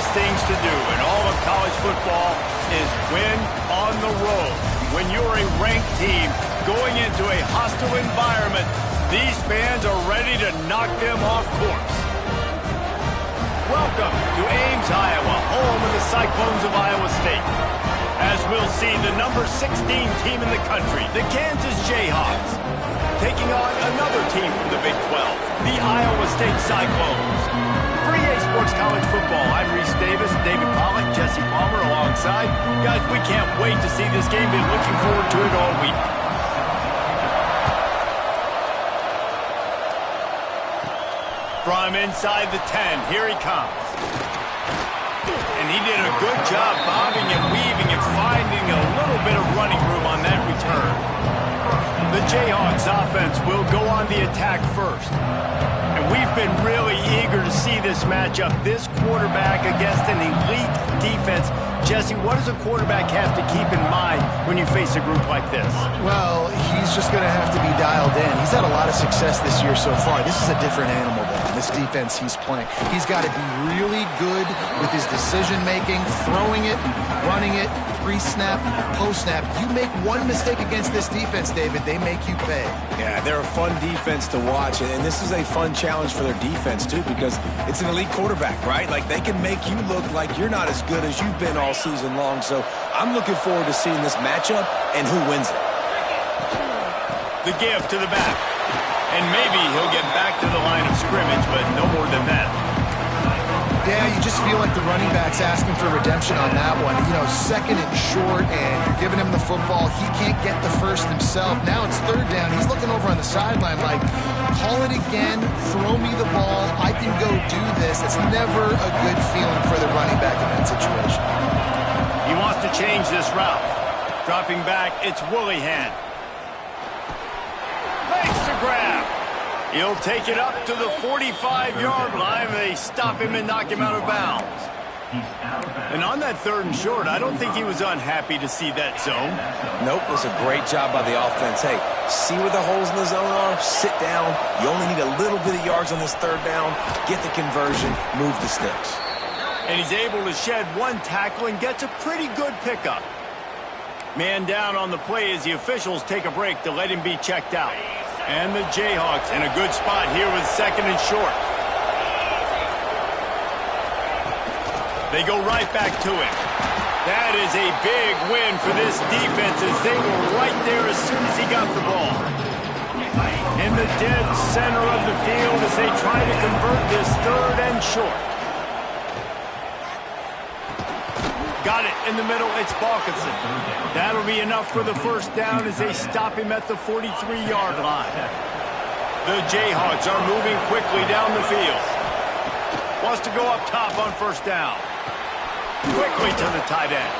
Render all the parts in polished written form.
hardest things to do in all of college football is win on the road. When you're a ranked team going into a hostile environment, these fans are ready to knock them off course. Welcome to Ames, Iowa, home of the Cyclones of Iowa State. As we'll see, the number 16 team in the country, the Kansas Jayhawks, taking on another team from the Big 12, the Iowa State Cyclones. For EA Sports College Football, I'm Reese Davis, David Pollack, Jesse Palmer alongside. Guys, we can't wait to see this game. Been looking forward to it all week. From inside the 10, here he comes. And he did a good job bobbing and weaving and finding a little bit of running room on that return. The Jayhawks offense will go on the attack first. And we've been really eager to see this matchup, this quarterback against an elite defense. Jesse, what does a quarterback have to keep in mind when you face a group like this? Well, he's just going to have to be dialed in. He's had a lot of success this year so far. This is a different animal than this defense he's playing. He's got to be really good with his decision-making, throwing it, running it, pre-snap, post-snap. You make one mistake against this defense, David, they make you pay. Yeah, they're a fun defense to watch, and this is a fun challenge for their defense, too, because it's an elite quarterback, right? Like, they can make you look like you're not as good as you've been all season long, so I'm looking forward to seeing this matchup and who wins it. The give to the back. And maybe he'll get back to the line of scrimmage, but no more than that. Yeah, you just feel like the running back's asking for redemption on that one. You know, second and short, and you're giving him the football. He can't get the first himself. Now it's third down. He's looking over on the sideline like, call it again, throw me the ball, I can go do this. It's never a good feeling for the running back in that situation. He wants to change this route. Dropping back, it's Willihan. Makes the grab. He'll take it up to the 45-yard line. They stop him and knock him out of bounds. And on that third and short, I don't think he was unhappy to see that zone. Nope, it was a great job by the offense. Hey, see where the holes in the zone are? Sit down. You only need a little bit of yards on this third down. Get the conversion. Move the sticks. And he's able to shed one tackle and gets a pretty good pickup. Man down on the play as the officials take a break to let him be checked out. And the Jayhawks in a good spot here with second and short. They go right back to him. That is a big win for this defense as they were right there as soon as he got the ball. In the dead center of the field as they try to convert this third and short. Got it in the middle, it's Balkinson. That'll be enough for the first down as they stop him at the 43-yard line. The Jayhawks are moving quickly down the field. Wants to go up top on first down. Quickly to the tight end.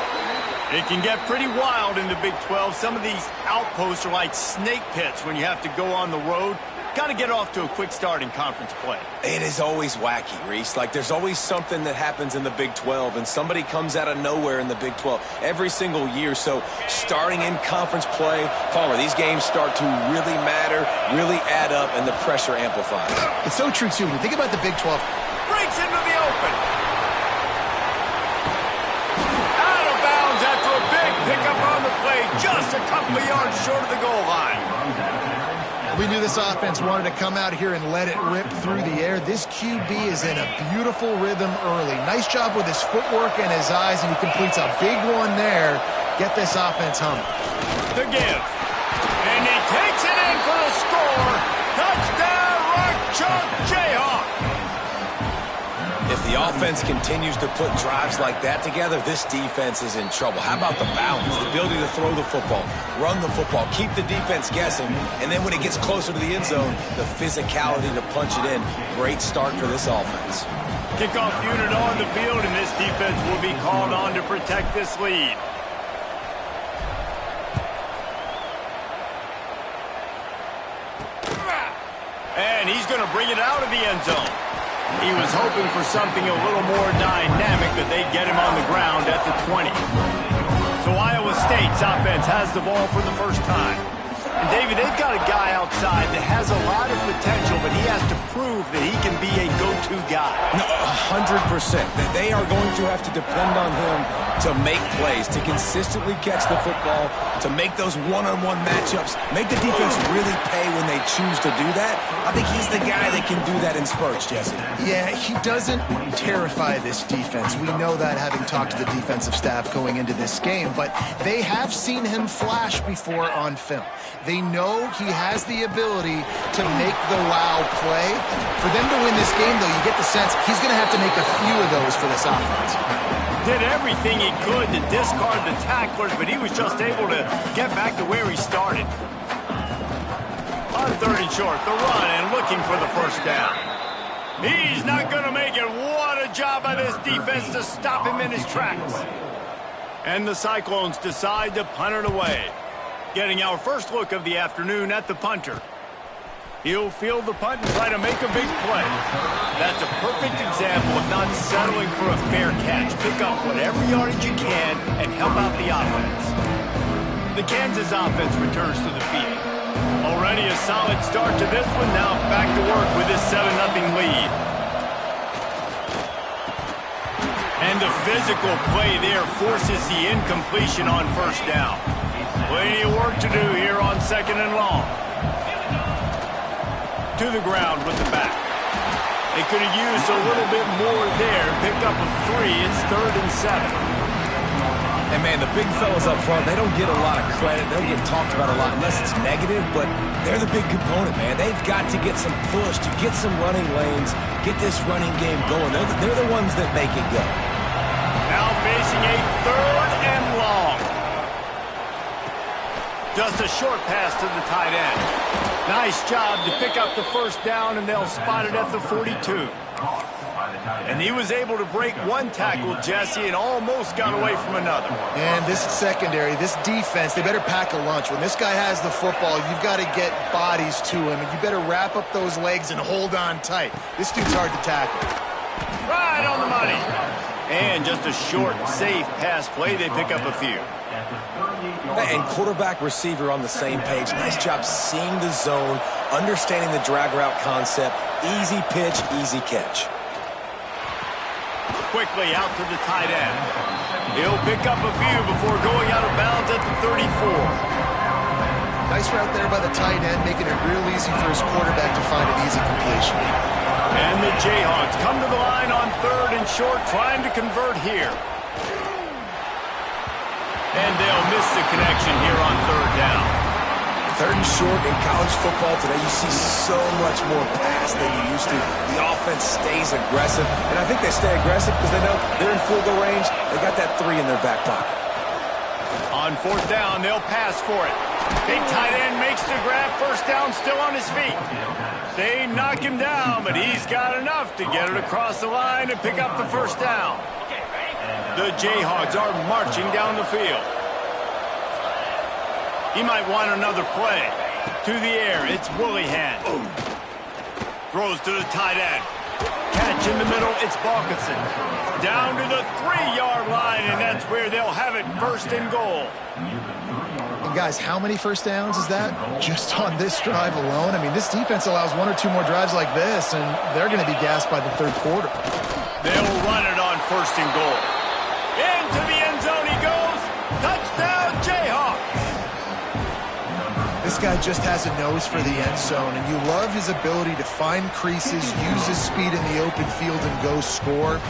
It can get pretty wild in the Big 12. Some of these outposts are like snake pits when you have to go on the road. Got to get off to a quick start in conference play. It is always wacky, Reese. Like, there's always something that happens in the Big 12, and somebody comes out of nowhere in the Big 12 every single year. So, starting in conference play, Palmer, these games start to really matter, really add up, and the pressure amplifies. It's so true, too. When you think about the Big 12. Breaks into the open. Out of bounds after a big pickup on the play, just a couple of yards short of the goal line. We knew this offense wanted to come out here and let it rip through the air. This QB is in a beautiful rhythm early. Nice job with his footwork and his eyes, and he completes a big one there. Get this offense humming. The give. And he takes it in for the score. Touchdown, Rock Chalk Jayhawk. If the offense continues to put drives like that together, this defense is in trouble. How about the balance, the ability to throw the football, run the football, keep the defense guessing, and then when it gets closer to the end zone, the physicality to punch it in. Great start for this offense. Kickoff unit on the field, and this defense will be called on to protect this lead. And he's going to bring it out of the end zone. He was hoping for something a little more dynamic, but they get him on the ground at the 20. So Iowa State's offense has the ball for the first time. And, David, they've got a guy outside that has a lot of potential, but he has to prove that he can be a go-to guy. No, 100%. They are going to have to depend on him to make plays, to consistently catch the football, to make those one-on-one matchups, make the defense really pay when they choose to do that. I think he's the guy that can do that in spurts, Jesse. Yeah, he doesn't terrify this defense. We know that, having talked to the defensive staff going into this game, but they have seen him flash before on film. They know he has the ability to make the wow play. For them to win this game, though, you get the sense he's going to have to make a few of those for this offense. Did everything he could to discard the tacklers, but he was just able to get back to where he started. On 3rd and short, the run and looking for the first down. He's not going to make it. What a job by this defense to stop him in his tracks. And the Cyclones decide to punt it away. Getting our first look of the afternoon at the punter. He'll field the punt and try to make a big play. That's a perfect example of not settling for a fair catch. Pick up whatever yardage you can and help out the offense. The Kansas offense returns to the field. Already a solid start to this one. Now back to work with this 7-0 lead. And the physical play there forces the incompletion on first down. Plenty of work to do here on 2nd and long. To the ground with the back. They could have used a little bit more there. Picked up a 3. It's 3rd and 7. And, man, the big fellas up front, they don't get a lot of credit. They don't get talked about a lot unless it's negative, but they're the big component, man. They've got to get some push, to get some running lanes, get this running game going. They're the ones that make it go. Now facing a 3rd and long. Just a short pass to the tight end. Nice job to pick up the first down, and they'll spot it at the 42. And he was able to break one tackle, Jesse, and almost got away from another. And this secondary, this defense, they better pack a lunch. When this guy has the football, you've got to get bodies to him, and you better wrap up those legs and hold on tight. This dude's hard to tackle. Right on the money. And just a short, safe pass play. They pick up a few. And quarterback, receiver on the same page. Nice job seeing the zone, understanding the drag route concept. Easy pitch, easy catch. Quickly out to the tight end. He'll pick up a few before going out of bounds at the 34. Nice route there by the tight end, making it real easy for his quarterback to find an easy completion. And the Jayhawks come to the line on 3rd and short, trying to convert here. And they'll miss the connection here on 3rd down. 3rd and short in college football today, you see so much more pass than you used to. The offense stays aggressive, and I think they stay aggressive because they know they're in field goal range. They got that 3 in their back pocket. On 4th down, they'll pass for it. Big tight end makes the grab. First down, still on his feet. They knock him down, but he's got enough to get it across the line and pick up the first down. The Jayhawks are marching down the field. He might want another play. To the air, it's Willihan. Throws to the tight end. Catch in the middle, it's Balkinson. Down to the 3-yard line, and that's where they'll have it, 1st and goal. And guys, how many first downs is that just on this drive alone? I mean, this defense allows 1 or 2 more drives like this, and they're going to be gassed by the 3rd quarter. They'll run it on 1st and goal. Into the end zone he goes. Touchdown, Jayhawks. This guy just has a nose for the end zone, and you love his ability to find creases, use his speed in the open field, and go score.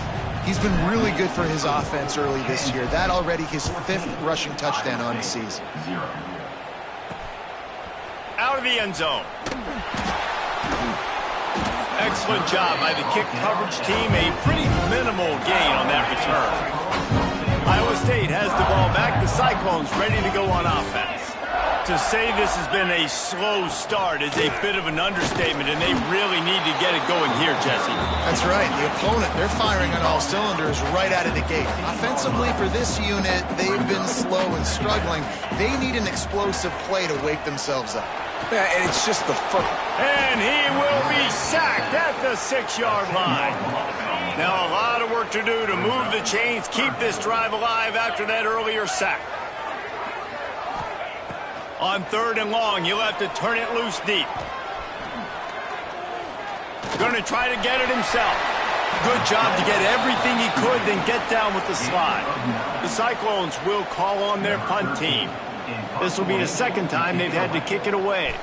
He's been really good for his offense early this year. That already his 5th rushing touchdown on the season. Out of the end zone. Excellent job by the kick coverage team. A pretty minimal gain on that return. Iowa State has the ball back. The Cyclones ready to go on offense. To say this has been a slow start is a bit of an understatement, and they really need to get it going here, Jesse. That's right. The opponent, they're firing on all cylinders right out of the gate. Offensively, for this unit, they've been slow and struggling. They need an explosive play to wake themselves up. Yeah, and it's just the first. And he will be sacked at the 6-yard line. Now a lot of work to do to move the chains, keep this drive alive after that earlier sack. On 3rd and long, he'll have to turn it loose deep. Going to try to get it himself. Good job to get everything he could, then get down with the slide. The Cyclones will call on their punt team. This will be the second time they've had to kick it away.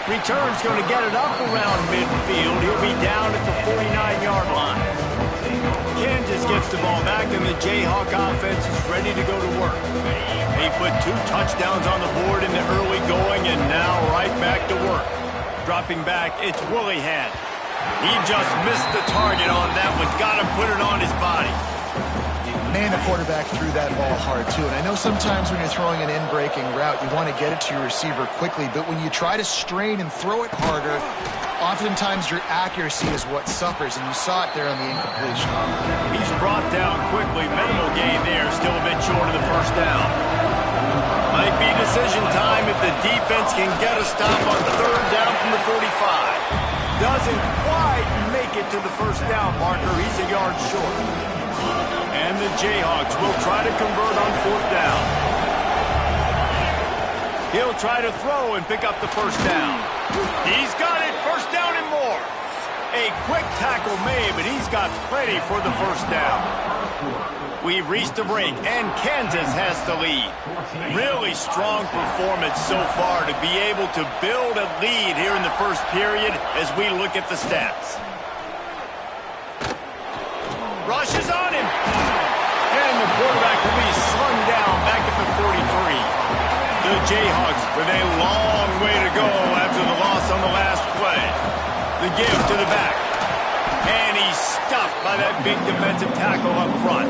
Return's going to get it up around midfield. He'll be down at the 49-yard line. Kansas gets the ball back, and the Jayhawk offense is ready to go to work. They put 2 touchdowns on the board in the early going, and now right back to work. Dropping back, it's Willihan. He just missed the target on that one. Got to put it on his body. Man, the quarterback threw that ball hard, too. And I know sometimes when you're throwing an in-breaking route, you want to get it to your receiver quickly. But when you try to strain and throw it harder, oftentimes your accuracy is what suffers. And you saw it there on the incompletion. He's brought down quickly. Minimal gain there. Still a bit short of the first down. Might be decision time if the defense can get a stop on 3rd down from the 45. Doesn't quite make it to the first down marker. He's a yard short. And the Jayhawks will try to convert on 4th down. He'll try to throw and pick up the first down. He's got it. First down and more. A quick tackle made, but he's got plenty for the first down. We've reached a break, and Kansas has the lead. Really strong performance so far to be able to build a lead here in the first period as we look at the stats. Rushes on him. And the quarterback will be slung down back at the 43. The Jayhawks with a long way to go after the loss on the last play. The give to the back. And he's stuffed by that big defensive tackle up front.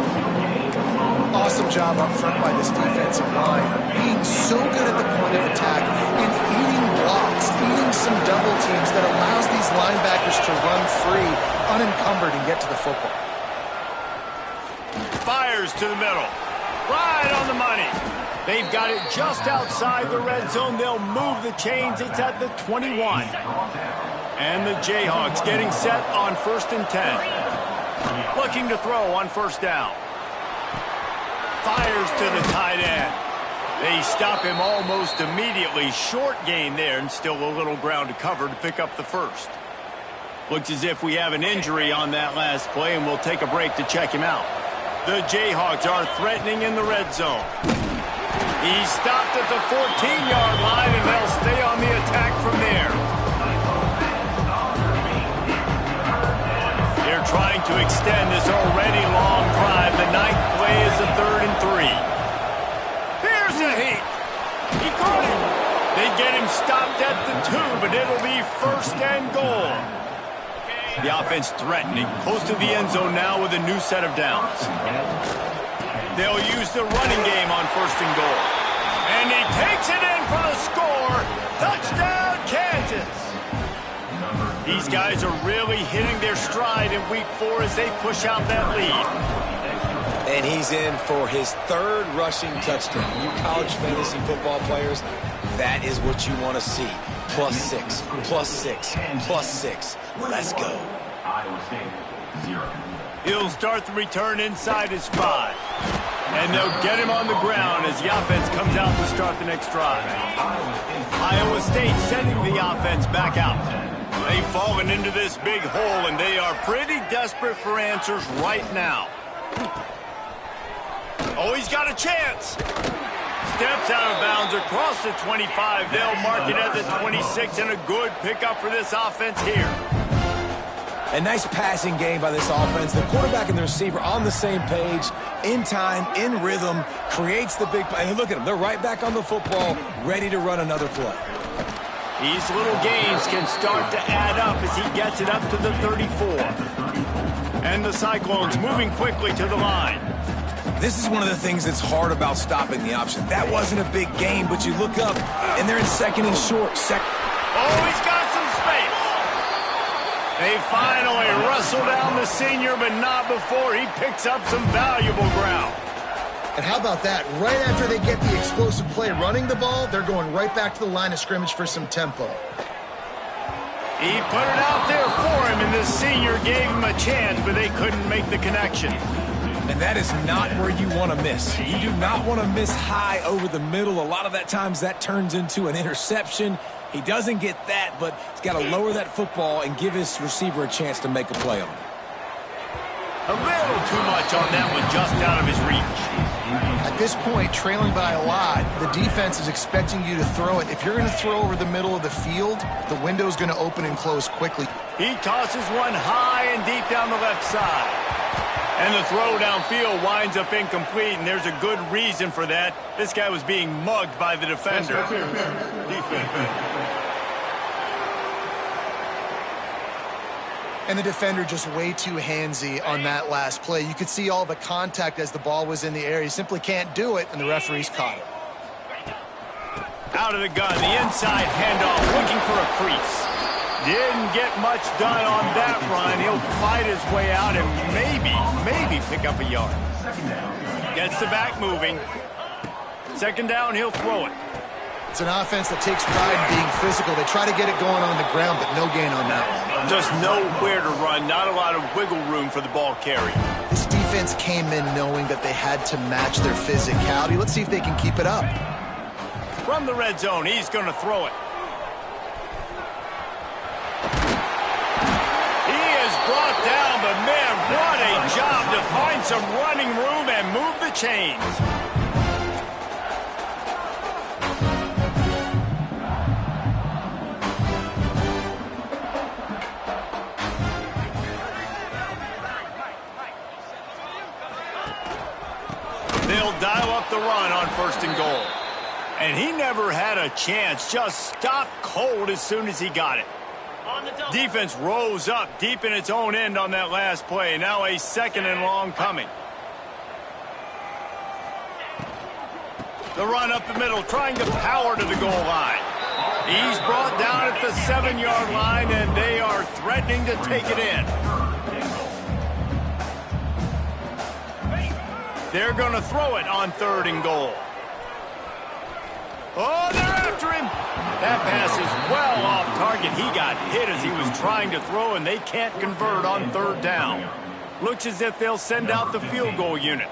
Awesome job up front by this defensive line. Being so good at the point of attack and eating blocks, eating some double teams that allows these linebackers to run free, unencumbered, and get to the football. Fires to the middle. Right on the money. They've got it just outside the red zone. They'll move the chains. It's at the 21. And the Jayhawks getting set on 1st and 10. Looking to throw on 1st down. Fires to the tight end. They stop him almost immediately. Short gain there, and still a little ground to cover to pick up the first. Looks as if we have an injury on that last play, and we'll take a break to check him out. The Jayhawks are threatening in the red zone. He stopped at the 14-yard line, and they'll stay on the attack from there. They're trying to extend this already long drive. The 9th play is a 3rd and 3. Here's a heat. He caught it. They get him stopped at the 2, but it'll be 1st and goal. The offense threatening, close to the end zone now with a new set of downs. They'll use the running game on 1st and goal. And he takes it in for the score. Touchdown, Kansas. These guys are really hitting their stride in week 4 as they push out that lead. And he's in for his 3rd rushing touchdown. You college fantasy football players, that is what you want to see. +6, +6, +6. Let's go. He'll start the return inside his 5. And they'll get him on the ground as the offense comes out to start the next drive. Iowa State sending the offense back out. They've fallen into this big hole, and they are pretty desperate for answers right now. Oh, he's got a chance. Steps out of bounds across the 25. They'll mark it at the 26, and a good pickup for this offense here. A nice passing game by this offense. The quarterback and the receiver on the same page, in time, in rhythm, creates the big play. And look at them. They're right back on the football, ready to run another play. These little gains can start to add up as he gets it up to the 34. And the Cyclones moving quickly to the line. This is one of the things that's hard about stopping the option. That wasn't a big game, but you look up, and they're in 2nd and short. Oh, he's got some space. They finally wrestle down the senior, but not before he picks up some valuable ground. And how about that? Right after they get the explosive play running the ball, they're going right back to the line of scrimmage for some tempo. He put it out there for him, and the senior gave him a chance, but they couldn't make the connection. And that is not where you want to miss. You do not want to miss high over the middle. A lot of that times that turns into an interception. He doesn't get that, but he's got to lower that football and give his receiver a chance to make a play on it. A little too much on that one, just out of his reach. At this point, trailing by a lot, the defense is expecting you to throw it. If you're going to throw over the middle of the field, the window is going to open and close quickly. He tosses one high and deep down the left side. And the throw downfield winds up incomplete, and there's a good reason for that. This guy was being mugged by the defender. And the defender just way too handsy on that last play. You could see all the contact as the ball was in the air. He simply can't do it, and the referee's caught it. Out of the gun, the inside handoff, looking for a crease. Didn't get much done on that run. He'll fight his way out and maybe pick up a yard. Gets the back moving. Second down, he'll throw it. It's an offense that takes pride in being physical. They try to get it going on the ground, but no gain on that one. Just nowhere to run, not a lot of wiggle room for the ball carrier. This defense came in knowing that they had to match their physicality. Let's see if they can keep it up. From the red zone, he's going to throw it. He is brought down, but man, what a job to find some running room and move the chains. They'll dial up the run on 1st and goal. And he never had a chance, just stopped cold as soon as he got it. Defense rose up deep in its own end on that last play. Now a 2nd and long coming. The run up the middle, trying to power to the goal line. He's brought down at the 7-yard line, and they are threatening to take it in. They're going to throw it on 3rd and goal. Oh, they're after him. That pass is well off target. He got hit as he was trying to throw, and they can't convert on 3rd down. Looks as if they'll send out the field goal unit.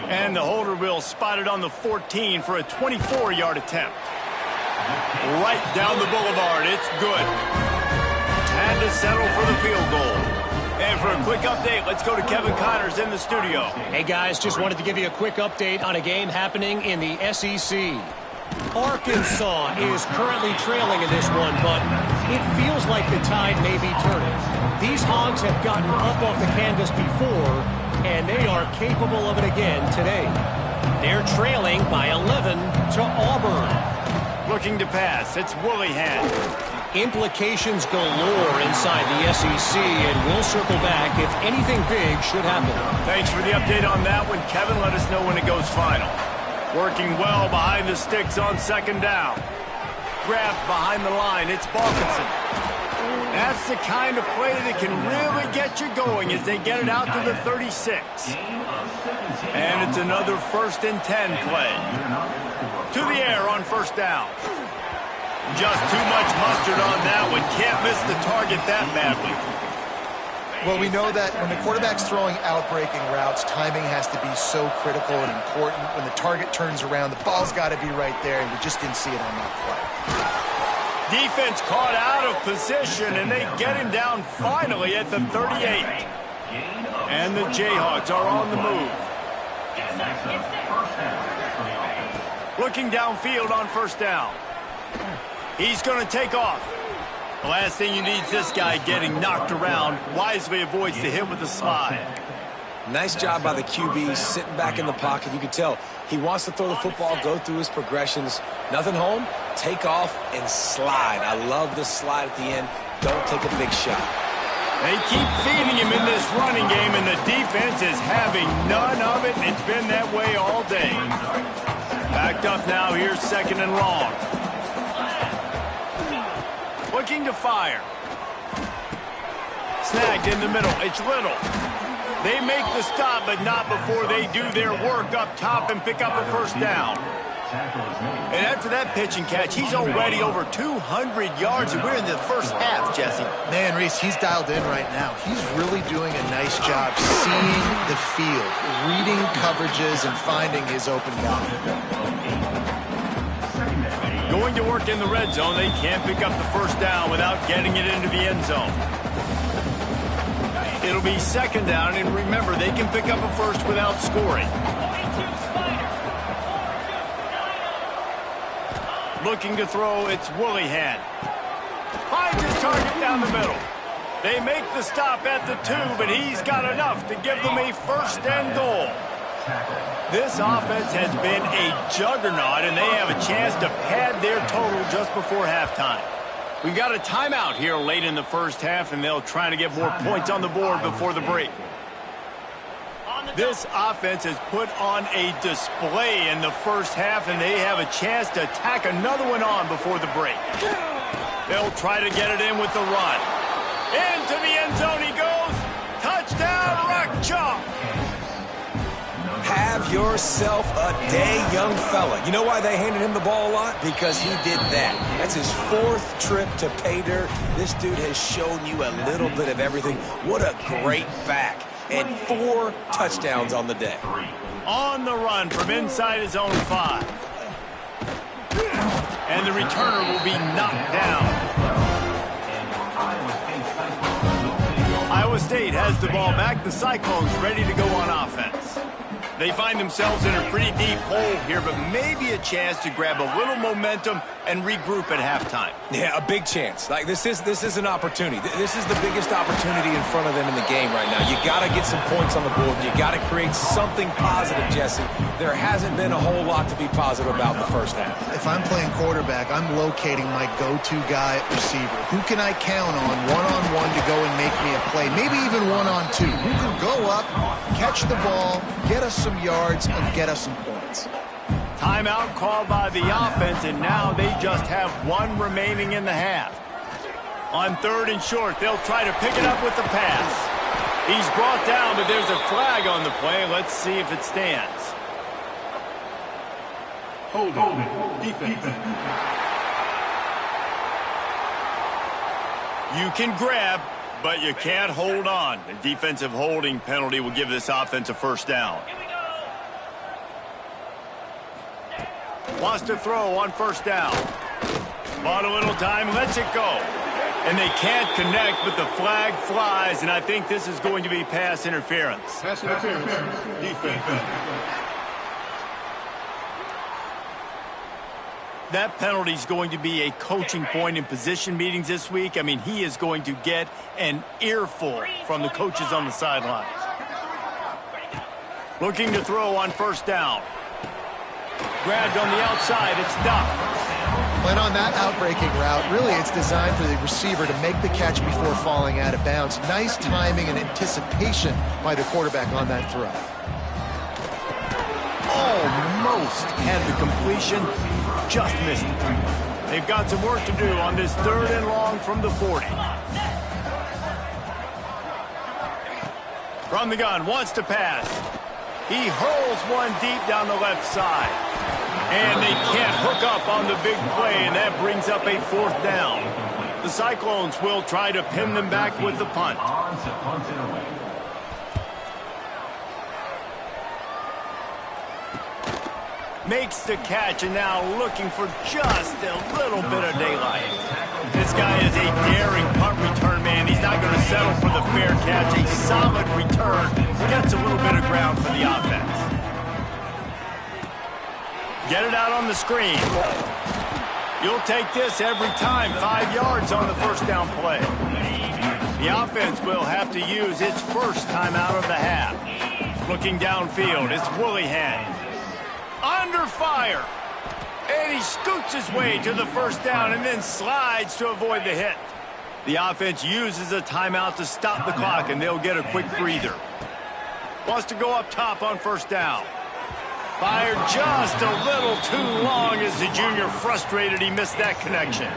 And the holder will spot it on the 14 for a 24-yard attempt. Right down the boulevard. It's good. Had to settle for the field goal. And for a quick update, let's go to Kevin Connors in the studio. Hey, guys, just wanted to give you a quick update on a game happening in the SEC. Arkansas is currently trailing in this one, but it feels like the tide may be turning. These Hogs have gotten up off the canvas before, and they are capable of it again today. They're trailing by 11 to Auburn. Looking to pass, it's Willingham. Implications galore inside the SEC, and we'll circle back if anything big should happen. Thanks for the update on that one, Kevin. Let us know when it goes final. Working well behind the sticks on 2nd down. Grabbed behind the line, it's Balkinson. That's the kind of play that can really get you going as they get it out to the 36. And it's another 1st and 10 play. To the air on 1st down. Just too much mustard on that one. Can't miss the target that badly. Well, we know that when the quarterback's throwing out-breaking routes, timing has to be so critical and important. When the target turns around, the ball's got to be right there, and we just didn't see it on that play. Defense caught out of position, and they get him down finally at the 38. And the Jayhawks are on the move. Looking downfield on 1st down. He's going to take off. The last thing you need is this guy getting knocked around. Wisely avoids the hit with the slide. Nice job by the QB, sitting back in the pocket. You can tell he wants to throw the football, go through his progressions. Nothing home, take off, and slide. I love the slide at the end. Don't take a big shot. They keep feeding him in this running game, and the defense is having none of it, and it's been that way all day. Backed up now, here's 2nd and long. Looking to fire. Snagged in the middle. It's Little. They make the stop, but not before they do their work up top and pick up a 1st down. And after that pitch and catch, he's already over 200 yards, and we're in the first half, Jesse. Man, Reese, he's dialed in right now. He's really doing a nice job seeing the field, reading coverages, and finding his open guy. Going to work in the red zone, they can't pick up the first down without getting it into the end zone. It'll be second down, and remember, they can pick up a first without scoring. Looking to throw, it's Willihan. Finds his target down the middle. They make the stop at the 2, but he's got enough to give them a first and goal. This offense has been a juggernaut, and they have a chance to pad their total just before halftime. We've got a timeout here late in the first half, and they'll try to get more points on the board before the break. This offense has put on a display in the first half, and they have a chance to tack another one on before the break. They'll try to get it in with the run. Into the end zone he goes. Touchdown, Rock Chalk. Have yourself a day, young fella. You know why they handed him the ball a lot? Because he did that. That's his 4th trip to pay dirt. This dude has shown you a little bit of everything. What a great back. And 4 touchdowns on the day. On the run from inside his own 5. And the returner will be knocked down. Iowa State has the ball back. The Cyclones ready to go on offense. They find themselves in a pretty deep hole here, but maybe a chance to grab a little momentum and regroup at halftime. Yeah, a big chance. Like this is an opportunity. This is the biggest opportunity in front of them in the game right now. You got to get some points on the board. You got to create something positive, Jesse. There hasn't been a whole lot to be positive about in the first half. If I'm playing quarterback, I'm locating my go-to guy at receiver. Who can I count on one-on-one to go and make me a play? Maybe even one-on-two. Who can go up, catch the ball, get us some yards, and get us some points. Timeout called by the offense, and now they just have 1 remaining in the half. On 3rd and short, they'll try to pick it up with the pass. He's brought down, but there's a flag on the play. Let's see if it stands. Hold it. Defense. You can grab, but you can't hold on. The defensive holding penalty will give this offense a first down. Wants to throw on first down. Bought a little time, lets it go. And they can't connect, but the flag flies, and I think this is going to be pass interference. Pass interference. Defense. That penalty is going to be a coaching point in position meetings this week. I mean, he is going to get an earful from the coaches on the sidelines. Looking to throw on first down. Grabbed on the outside, it's Duff. When on that outbreaking route, really it's designed for the receiver to make the catch before falling out of bounds. Nice timing and anticipation by the quarterback on that throw. Almost had the completion, just missed it. They've got some work to do on this 3rd and long from the 40. From the gun, wants to pass. He hurls one deep down the left side. And they can't hook up on the big play, and that brings up a 4th down. The Cyclones will try to pin them back with the punt. Makes the catch, and now looking for just a little bit of daylight. This guy is a daring punt return man. He's not going to settle for the fair catch. A solid return. Gets a little bit of ground for the offense. Get it out on the screen. You'll take this every time. 5 yards on the first down play. The offense will have to use its first timeout of the half. Looking downfield, it's Willihan. Under fire. And he scoots his way to the first down and then slides to avoid the hit. The offense uses a timeout to stop the clock, and they'll get a quick breather. Wants to go up top on first down. Fired just a little too long as the junior frustrated he missed that connection.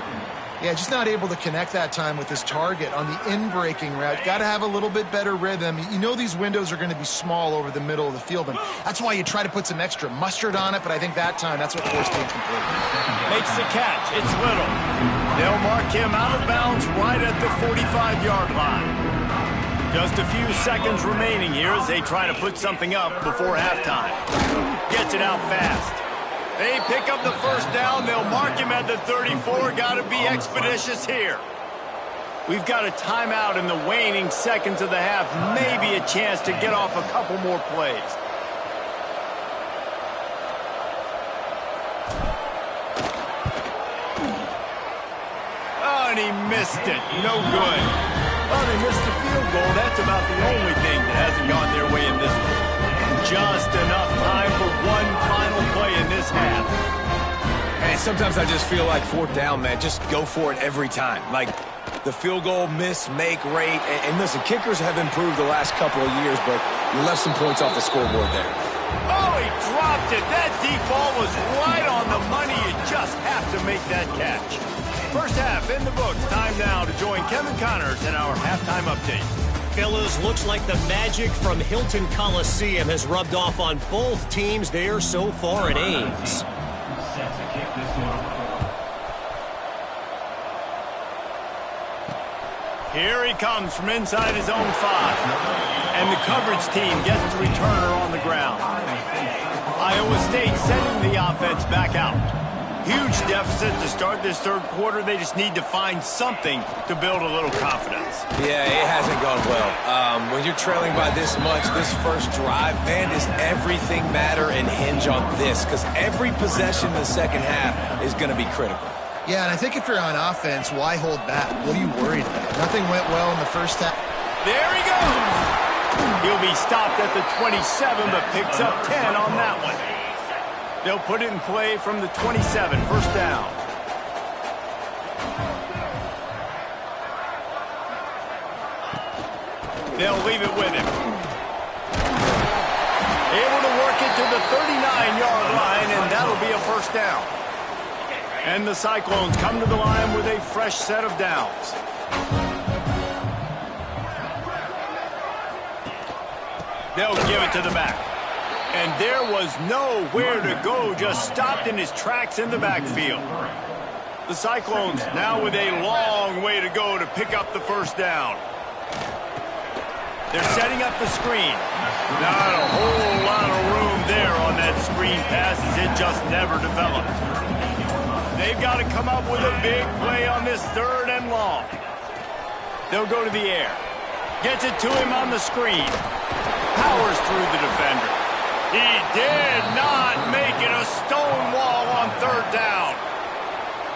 Yeah, just not able to connect that time with his target on the in-breaking route. Got to have a little bit better rhythm. You know these windows are going to be small over the middle of the field, and that's why you try to put some extra mustard on it, but I think that time that's what forced the incomplete. Makes the catch. It's Little. They'll mark him out of bounds right at the 45-yard line. Just a few seconds remaining here as they try to put something up before halftime. Gets it out fast. They pick up the first down. They'll mark him at the 34. Got to be expeditious here. We've got a timeout in the waning seconds of the half. Maybe a chance to get off a couple more plays. Oh, and he missed it. No good. Well, they missed the field goal. That's about the only thing that hasn't gone their way in this one. Just enough time for one final play in this half. Hey, sometimes I just feel like fourth down, man. Just go for it every time. Like the field goal miss-make rate. And listen, kickers have improved the last couple of years, but you left some points off the scoreboard there. Oh, he dropped it. That deep ball was right on the money. You just have to make that catch. First half in the books. Time now to join Kevin Connors in our halftime update. Fellas, looks like the magic from Hilton Coliseum has rubbed off on both teams there so far at Ames. Here he comes from inside his own 5. And the coverage team gets the returner on the ground. Iowa State sending the offense back out. Huge deficit to start this third quarter. They just need to find something to build a little confidence. Yeah, it hasn't gone well. When you're trailing by this much, this first drive, man, does everything matter and hinge on this? Because every possession in the second half is going to be critical. Yeah, and I think if you're on offense, why hold back? What are you worried about? Nothing went well in the first half. There he goes. He'll be stopped at the 27, but picks up 10 on that one. They'll put it in play from the 27, first down. They'll leave it with him. Able to work it to the 39-yard line, and that'll be a first down. And the Cyclones come to the line with a fresh set of downs. They'll give it to the back. And there was nowhere to go, just stopped in his tracks in the backfield. The Cyclones now with a long way to go to pick up the first down. They're setting up the screen. Not a whole lot of room there on that screen pass as it just never developed. They've got to come up with a big play on this third and long. They'll go to the air. Gets it to him on the screen. Powers through the defender. He did not make it a stone wall on third down.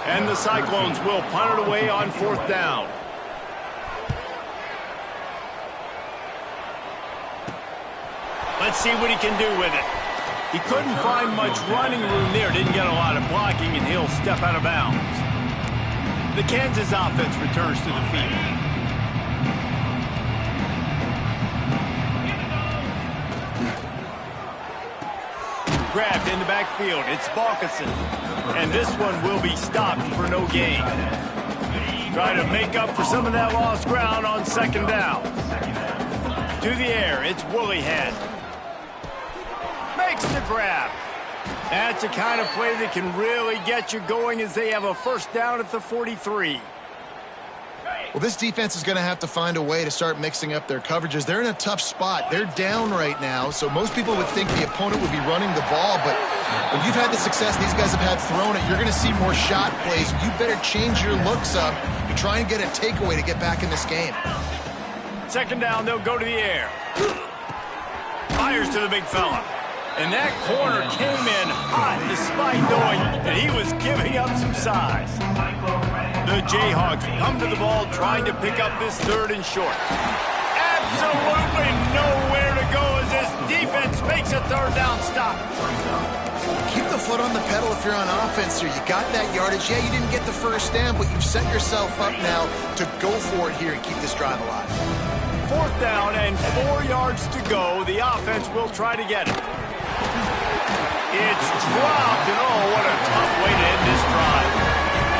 And the Cyclones will punt it away on fourth down. Let's see what he can do with it. He couldn't find much running room there. Didn't get a lot of blocking, and he'll step out of bounds. The Kansas offense returns to the field. Grabbed in the backfield. It's Balkinson. And this one will be stopped for no gain. Try to make up for some of that lost ground on second down. To the air, it's Woollyhead. Makes the grab. That's the kind of play that can really get you going as they have a first down at the 43. Well, this defense is going to have to find a way to start mixing up their coverages. They're in a tough spot. They're down right now, so most people would think the opponent would be running the ball, but when you've had the success these guys have had throwing it, you're going to see more shot plays. You better change your looks up and try and get a takeaway to get back in this game. Second down, they'll go to the air. Fires to the big fella. And that corner came in hot despite knowing that he was giving up some size. The Jayhawks come to the ball trying to pick up this third and short. Absolutely nowhere to go as this defense makes a third down stop. Keep the foot on the pedal if you're on offense here. You got that yardage. Yeah, you didn't get the first down, but you've set yourself up now to go for it here and keep this drive alive. Fourth down and 4 yards to go. The offense will try to get it. It's dropped, and oh, what a tough way to end this drive.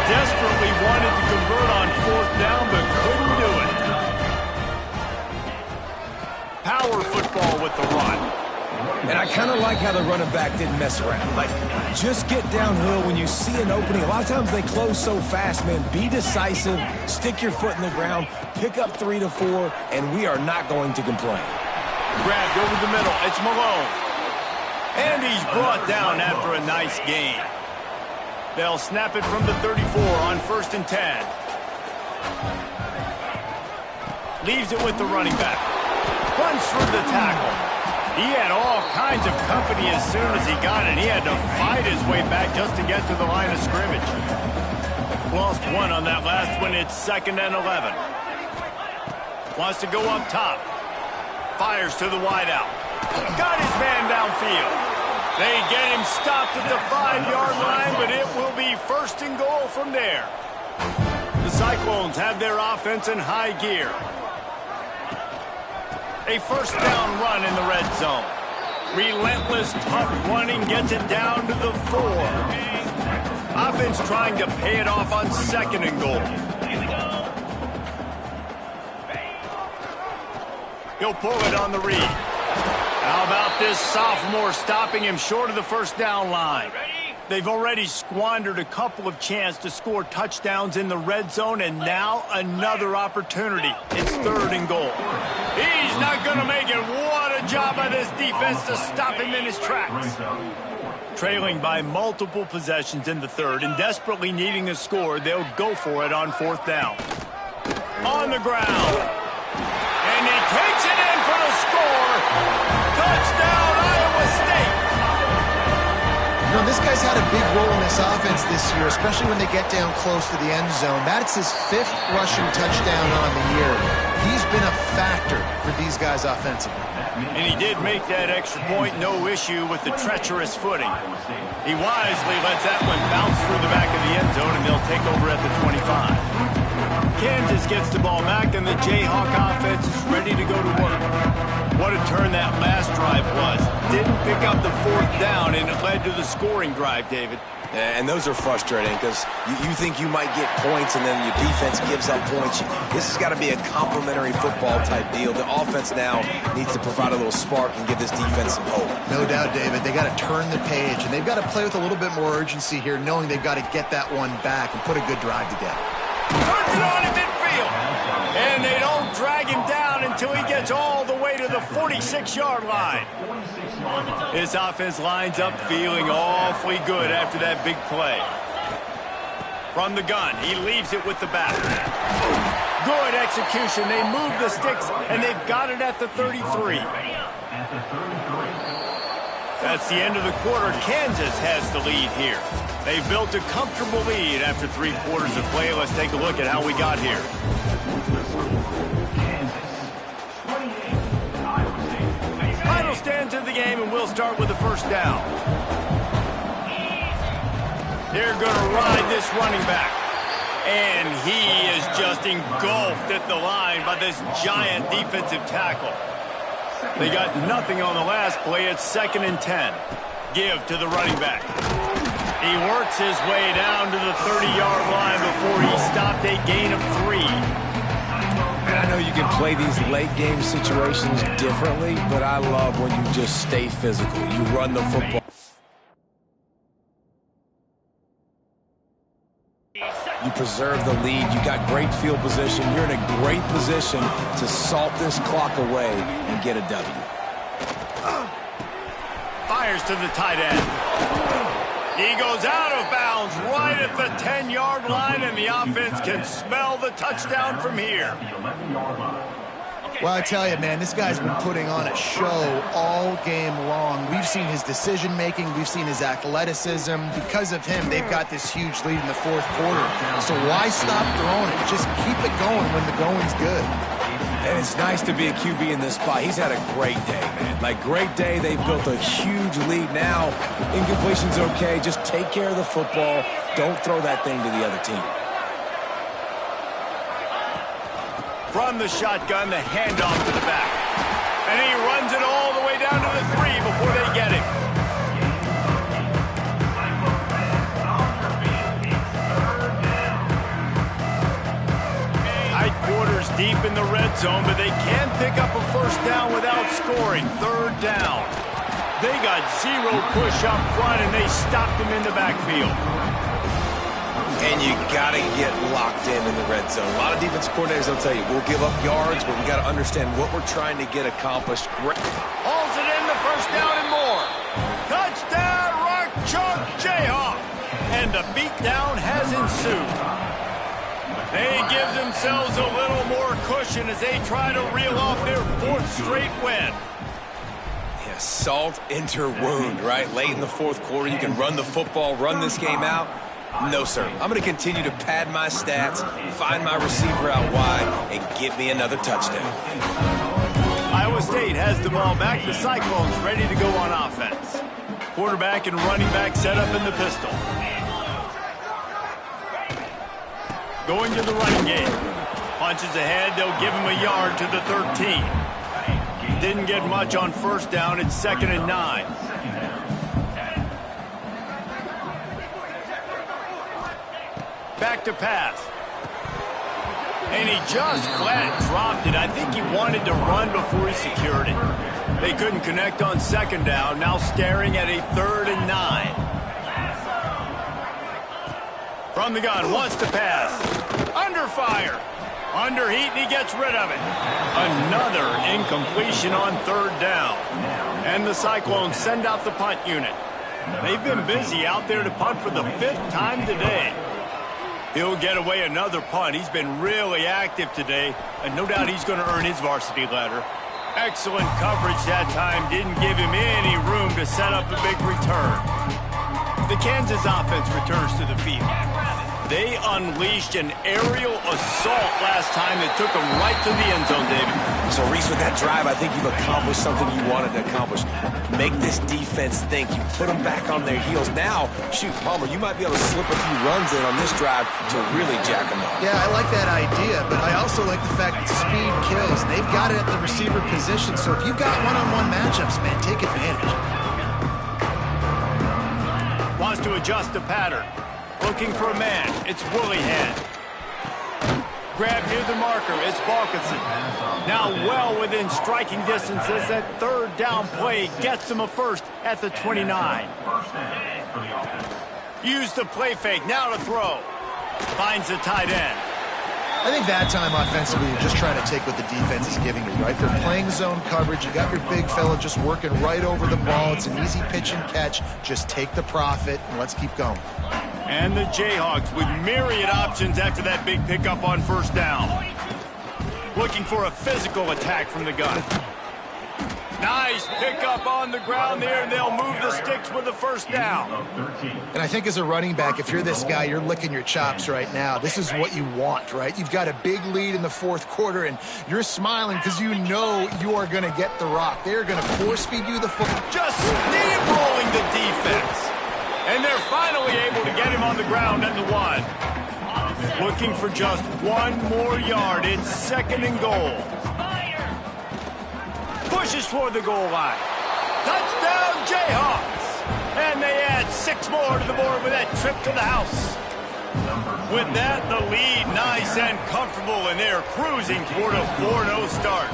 desperately wanted to convert on 4th down, but couldn't do it. Power football with the run. And I kind of like how the running back didn't mess around. Like, just get downhill when you see an opening. A lot of times they close so fast, man. Be decisive, stick your foot in the ground, pick up 3 to 4, and we are not going to complain. Grabbed over the middle. It's Malone. And he's brought down after a nice gain. They'll snap it from the 34 on 1st and 10. Leaves it with the running back. Runs through the tackle. He had all kinds of company as soon as he got it. He had to fight his way back just to get to the line of scrimmage. Lost 1 on that last one. It's 2nd and 11. Wants to go up top. Fires to the wideout. Got his man downfield. They get him stopped at the 5-yard line, but it will be 1st and goal from there. The Cyclones have their offense in high gear. A 1st down run in the red zone. Relentless, tough running gets it down to the 4. Offense trying to pay it off on 2nd and goal. He'll pull it on the read. How about this sophomore stopping him short of the 1st down line? They've already squandered a couple of chances to score touchdowns in the red zone, and now another opportunity. It's 3rd and goal. He's not going to make it. What a job by this defense to stop him in his tracks. Trailing by multiple possessions in the 3rd and desperately needing a score, they'll go for it on 4th down. On the ground. And he takes it in for the score. Touchdown, Iowa State. You know, this guy's had a big role in this offense this year, especially when they get down close to the end zone. That's his 5th rushing touchdown on the year. He's been a factor for these guys offensively. And he did make that extra point, no issue with the treacherous footing. He wisely lets that one bounce through the back of the end zone, and they'll take over at the 25. Kansas gets the ball back, and the Jayhawk offense is ready to go to work. What a turn that last drive was. Didn't pick up the 4th down, and it led to the scoring drive, David. And those are frustrating because you think you might get points and then your defense gives up points. This has got to be a complementary football type deal. The offense now needs to provide a little spark and give this defense some hope. No doubt, David. They got to turn the page, and they've got to play with a little bit more urgency here, knowing they've got to get that one back and put a good drive together. Turns it on in midfield. And they don't drag him down until he gets all the way to the 46-yard line. His offense lines up feeling awfully good after that big play. From the gun, he leaves it with the back. Good execution. They move the sticks, and they've got it at the 33. That's the end of the quarter. Kansas has the lead here. They've built a comfortable lead after 3 quarters of play. Let's take a look at how we got here. Final stands of the game, and we'll start with the 1st down. They're going to ride this running back. And he is just engulfed at the line by this giant defensive tackle. They got nothing on the last play. It's 2nd and 10. Give to the running back. He works his way down to the 30-yard line before he stopped a gain of 3. And I know you can play these late-game situations differently, but I love when you just stay physical. You run the football. You preserve the lead. You got great field position. You're in a great position to salt this clock away and get a W. Fires to the tight end. He goes out of bounds right at the 10-yard line, and the offense can smell the touchdown from here. Well, I tell you, man, this guy's been putting on a show all game long. We've seen his decision-making. We've seen his athleticism. Because of him, they've got this huge lead in the 4th quarter. So why stop throwing it? Just keep it going when the going's good. And it's nice to be a QB in this spot. He's had a great day, man. Like, great day. They've built a huge lead now. Incompletion's okay. Just take care of the football. Don't throw that thing to the other team. From the shotgun, the handoff to the back. And he runs it all the way down to the 3 before they get him. red zone, but they can pick up a first down without scoring. Third down. They got zero push up front, and they stopped him in the backfield. And you got to get locked in the red zone. A lot of defense coordinators will tell you, we'll give up yards, but we got to understand what we're trying to get accomplished. Hauls it in, the first down and more. Touchdown, Rock Chalk Jayhawk. And the beatdown has ensued. They give themselves a little more cushion as they try to reel off their fourth straight win. Yeah, salt into wound, right? Late in the fourth quarter, you can run the football, run this game out. No, sir. I'm going to continue to pad my stats, find my receiver out wide, and get me another touchdown. Iowa State has the ball back. The Cyclones ready to go on offense. Quarterback and running back set up in the pistol. Going to the running game. Punches ahead. They'll give him a yard to the 13. Didn't get much on first down. It's 2nd and 9. Back to pass. And he just flat dropped it. I think he wanted to run before he secured it. They couldn't connect on second down. Now staring at a 3rd and 9. From the gun, wants to pass. Under fire. Under heat, and he gets rid of it. Another incompletion on 3rd down. And the Cyclones send out the punt unit. They've been busy out there to punt for the 5th time today. He'll get away another punt. He's been really active today, and no doubt he's going to earn his varsity ladder. Excellent coverage that time. Didn't give him any room to set up a big return. The Kansas offense returns to the field. They unleashed an aerial assault last time that took them right to the end zone, David. So, Reese, with that drive, I think you've accomplished something you wanted to accomplish. Make this defense think. You put them back on their heels. Now, shoot, Palmer, you might be able to slip a few runs in on this drive to really jack them up. Yeah, I like that idea, but I also like the fact that speed kills. They've got it at the receiver position, so if you've got one-on-one matchups, man, take advantage. Wants to adjust the pattern. Looking for a man. It's Woollyhead. Grab near the marker. It's Balkinson. Now well within striking distance as that 3rd down play gets him a first at the 29. Use the play fake. Now to throw. Finds the tight end. I think that time offensively, you're just trying to take what the defense is giving you, right? They're playing zone coverage. You got your big fella just working right over the ball. It's an easy pitch and catch. Just take the profit, and let's keep going. And the Jayhawks with myriad options after that big pickup on first down. Looking for a physical attack from the gun. Nice pickup on the ground there, and they'll move the sticks with the first down. And I think as a running back, if you're this guy, you're licking your chops right now. This is what you want, right? You've got a big lead in the 4th quarter, and you're smiling because you know you are going to get the rock. They're going to force-feed you the football. Just steamrolling the defense. And they're finally able to get him on the ground at the 1. Looking for just 1 more yard. It's 2nd and goal. Pushes toward the goal line. Touchdown, Jayhawks. And they add 6 more to the board with that trip to the house. With that, the lead nice and comfortable, and they're cruising toward a 4-0 start.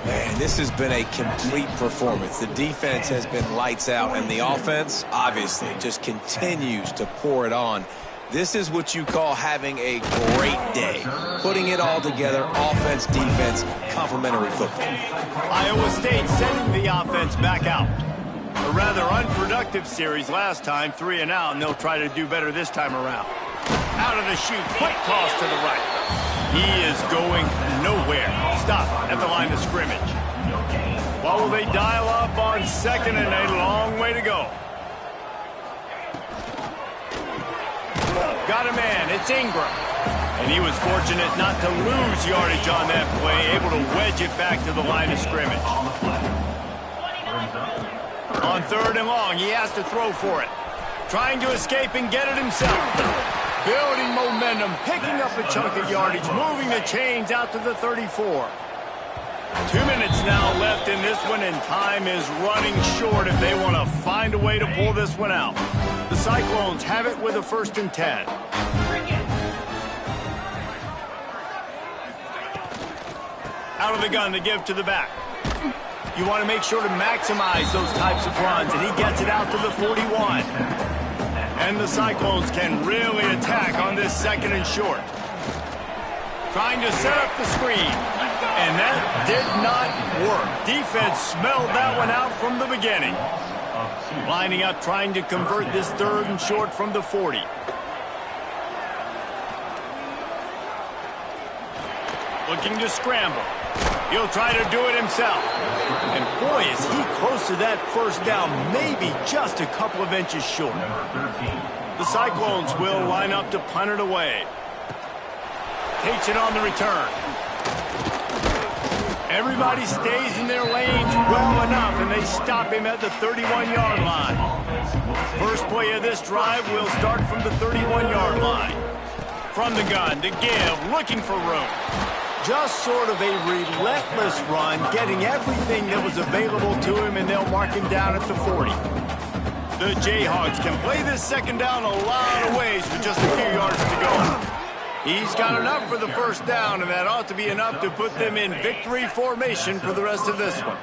Man, this has been a complete performance. The defense has been lights out, and the offense, obviously, just continues to pour it on. This is what you call having a great day. Putting it all together, offense, defense, complementary football. Iowa State sending the offense back out. A rather unproductive series last time, 3 and out, and they'll try to do better this time around. Out of the chute, quick toss to the right. He is going nowhere. Stop at the line of scrimmage. What will they dial up on 2nd and a long way to go? Got a man. It's Ingram. And he was fortunate not to lose yardage on that play, able to wedge it back to the line of scrimmage. On 3rd and long, he has to throw for it. Trying to escape and get it himself. Building momentum, picking up a chunk of yardage, moving the chains out to the 34. 2 minutes now left in this one, and time is running short if they want to find a way to pull this one out. The Cyclones have it with a 1st and 10. Out of the gun to give to the back. You want to make sure to maximize those types of runs, and he gets it out to the 41. And the Cyclones can really attack on this second and short. Trying to set up the screen. And that did not work. Defense smelled that one out from the beginning. Lining up, trying to convert this third and short from the 40. Looking to scramble. He'll try to do it himself. And boy, is he close to that first down, maybe just a couple of inches short. The Cyclones will line up to punt it away. Takes it on the return. Everybody stays in their lanes well enough, and they stop him at the 31-yard line. First play of this drive will start from the 31-yard line. From the gun to give, looking for room. Just sort of a relentless run, getting everything that was available to him, and they'll mark him down at the 40. The Jayhawks can play this second down a lot of ways with just a few yards to go. He's got enough for the first down, and that ought to be enough to put them in victory formation for the rest of this one.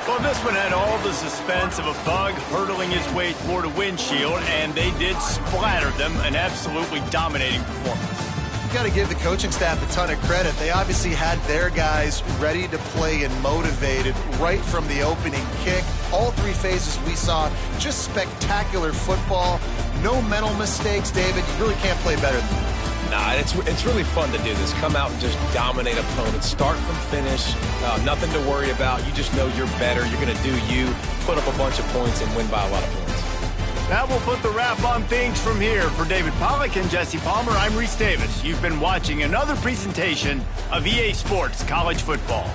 Well, this one had all the suspense of a bug hurtling his way toward a windshield, and they did splatter them, an absolutely dominating performance. You got to give the coaching staff a ton of credit. They obviously had their guys ready to play and motivated right from the opening kick. All three phases we saw, just spectacular football. No mental mistakes, David. You really can't play better than that. Nah, it's really fun to do this. Come out and just dominate opponents. Start from finish. Nothing to worry about. You just know you're better. You're going to do you, put up a bunch of points, and win by a lot of points. That will put the wrap on things from here. For David Pollack and Jesse Palmer, I'm Reese Davis. You've been watching another presentation of EA Sports College Football.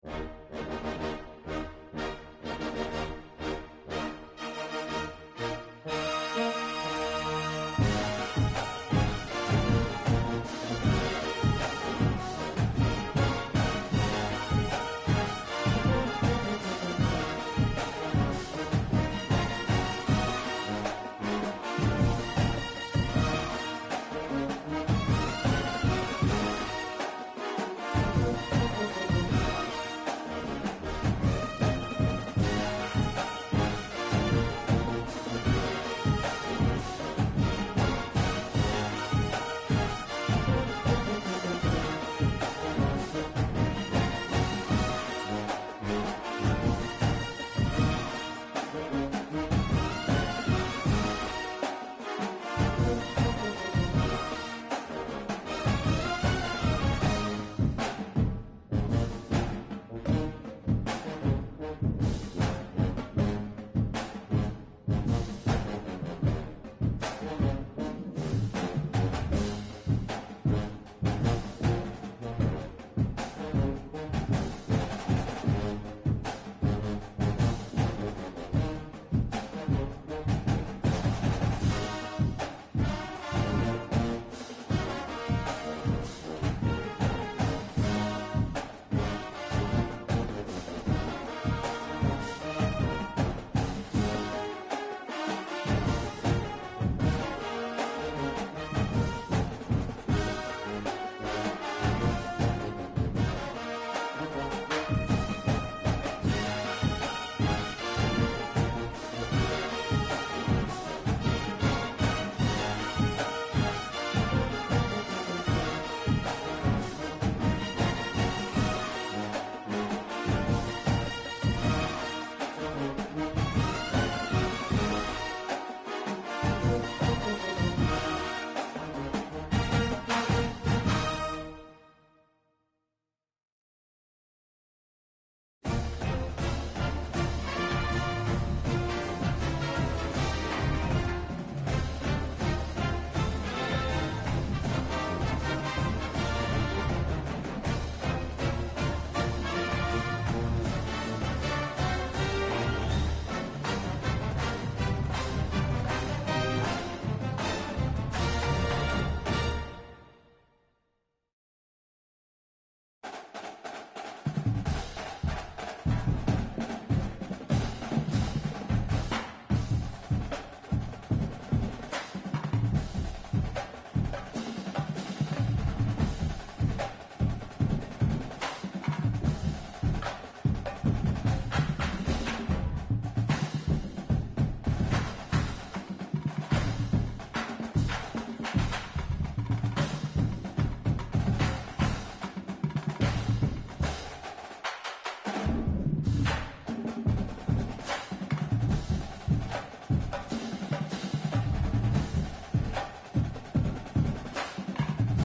Defense.